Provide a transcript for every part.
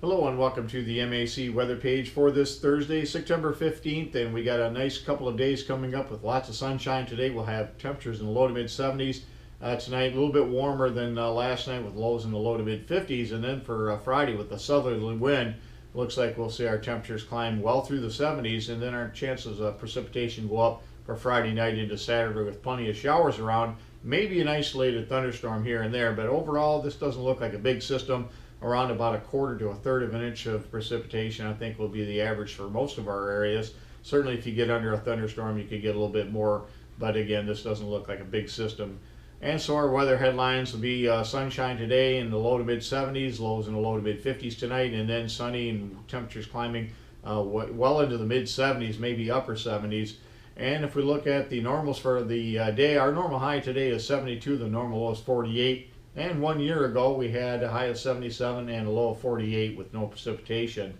Hello and welcome to the MAC weather page for this Thursday, September 15th, and we got a nice couple of days coming up with lots of sunshine today. We'll have temperatures in the low to mid 70s. Tonight a little bit warmer than last night with lows in the low to mid 50s, and then for Friday with the southerly wind, looks like we'll see our temperatures climb well through the 70s, and then our chances of precipitation go up for Friday night into Saturday with plenty of showers around. Maybe an isolated thunderstorm here and there, but overall this doesn't look like a big system. Around about a quarter to a third of an inch of precipitation I think will be the average for most of our areas. Certainly if you get under a thunderstorm you could get a little bit more, but again this doesn't look like a big system. And so our weather headlines will be sunshine today in the low to mid 70s, lows in the low to mid 50s tonight, and then sunny and temperatures climbing well into the mid 70s, maybe upper 70s. And if we look at the normals for the day, our normal high today is 72, the normal low is 48. And 1 year ago we had a high of 77 and a low of 48 with no precipitation.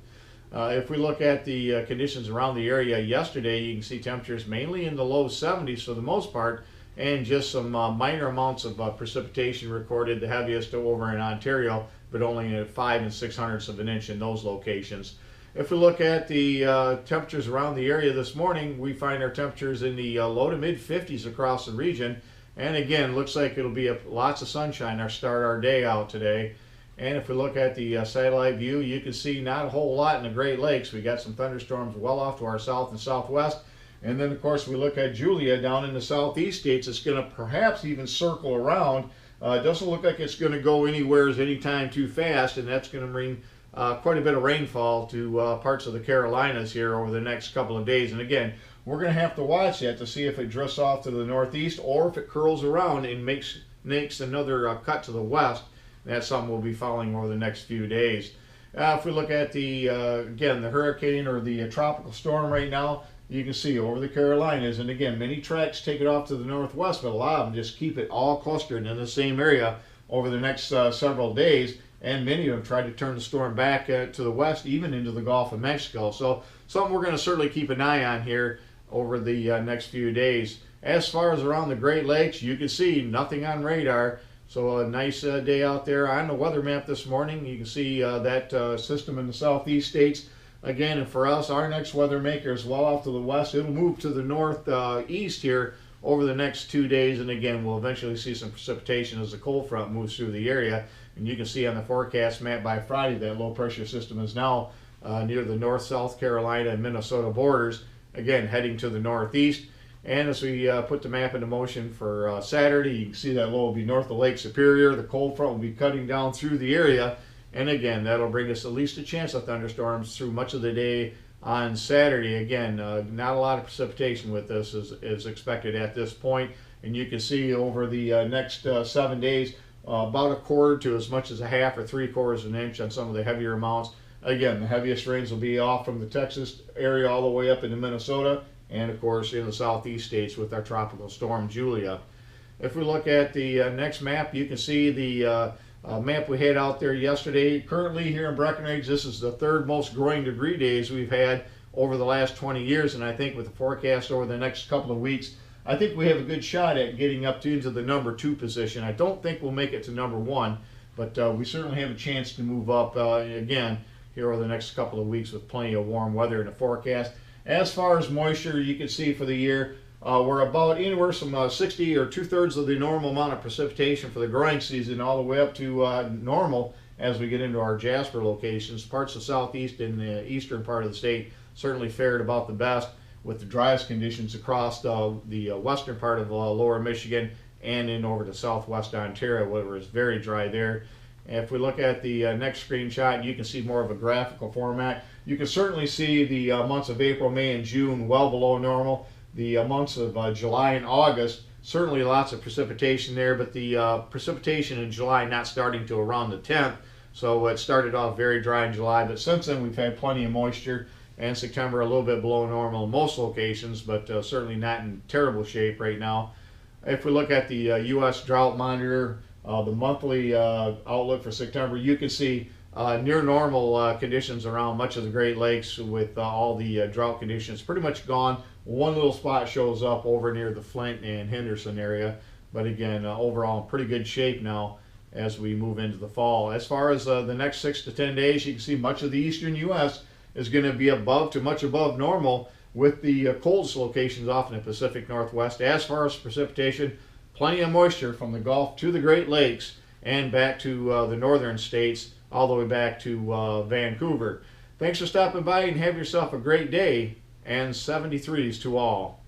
If we look at the conditions around the area yesterday, you can see temperatures mainly in the low 70s for the most part, and just some minor amounts of precipitation recorded, the heaviest over in Ontario, but only at 5 600ths of an inch in those locations. If we look at the temperatures around the area this morning, we find our temperatures in the low to mid 50s across the region. And again, looks like it'll be lots of sunshine to start our day out today. And if we look at the satellite view, you can see not a whole lot in the Great Lakes. We got some thunderstorms well off to our south and southwest. And then, of course, we look at Julia down in the southeast states. It's going to perhaps even circle around. It doesn't look like it's going to go anywhere anytime too fast, and that's going to bring quite a bit of rainfall to parts of the Carolinas here over the next couple of days. And again, we're going to have to watch that to see if it drifts off to the northeast or if it curls around and makes another cut to the west. That's something we'll be following over the next few days. If we look at again, the hurricane or the tropical storm right now, you can see over the Carolinas, and again, many tracks take it off to the northwest, but a lot of them just keep it all clustered in the same area over the next several days. And many of them tried to turn the storm back to the west, even into the Gulf of Mexico. So something we're going to certainly keep an eye on here over the next few days. As far as around the Great Lakes, you can see nothing on radar. So a nice day out there on the weather map this morning. You can see that system in the southeast states. Again, and for us, our next weather maker is well off to the west. It'll move to the northeast here over the next 2 days. And again, we'll eventually see some precipitation as the cold front moves through the area. And you can see on the forecast map by Friday that low pressure system is now near the North South Carolina and Minnesota borders. Again, heading to the northeast. And as we put the map into motion for Saturday, you can see that low will be north of Lake Superior. The cold front will be cutting down through the area. And again, that'll bring us at least a chance of thunderstorms through much of the day on Saturday. Again, not a lot of precipitation with this is expected at this point. And you can see over the next 7 days, about a quarter to as much as a half or 3/4 of an inch on some of the heavier amounts. Again, the heaviest rains will be off from the Texas area all the way up into Minnesota, and of course in the southeast states with our tropical storm Julia. If we look at the next map, you can see the map we had out there yesterday. Currently here in Breckenridge, this is the third most growing degree days we've had over the last 20 years, and I think with the forecast over the next couple of weeks, I think we have a good shot at getting up into the number 2 position. I don't think we'll make it to number 1, but we certainly have a chance to move up again here over the next couple of weeks with plenty of warm weather in the forecast. As far as moisture, you can see for the year, we're about anywhere from 60 or 2/3 of the normal amount of precipitation for the growing season, all the way up to normal as we get into our Jasper locations. Parts of the southeast and the eastern part of the state certainly fared about the best, with the driest conditions across the western part of lower Michigan and in over to southwest Ontario, where it was very dry there. If we look at the next screenshot, you can see more of a graphical format. You can certainly see the months of April, May, and June well below normal. The months of July and August, certainly lots of precipitation there, but the precipitation in July not starting till around the 10th. So it started off very dry in July, but since then we've had plenty of moisture. And September a little bit below normal in most locations, but certainly not in terrible shape right now. If we look at the U.S. Drought Monitor, the monthly outlook for September, you can see near normal conditions around much of the Great Lakes, with all the drought conditions pretty much gone. One little spot shows up over near the Flint and Henderson area, but again, overall in pretty good shape now. as we move into the fall. As far as the next 6 to 10 days, you can see much of the eastern U.S. is going to be above to much above normal, with the coldest locations off in the Pacific Northwest. As far as precipitation, plenty of moisture from the Gulf to the Great Lakes and back to the northern states, all the way back to Vancouver. Thanks for stopping by, and have yourself a great day, and 73s to all.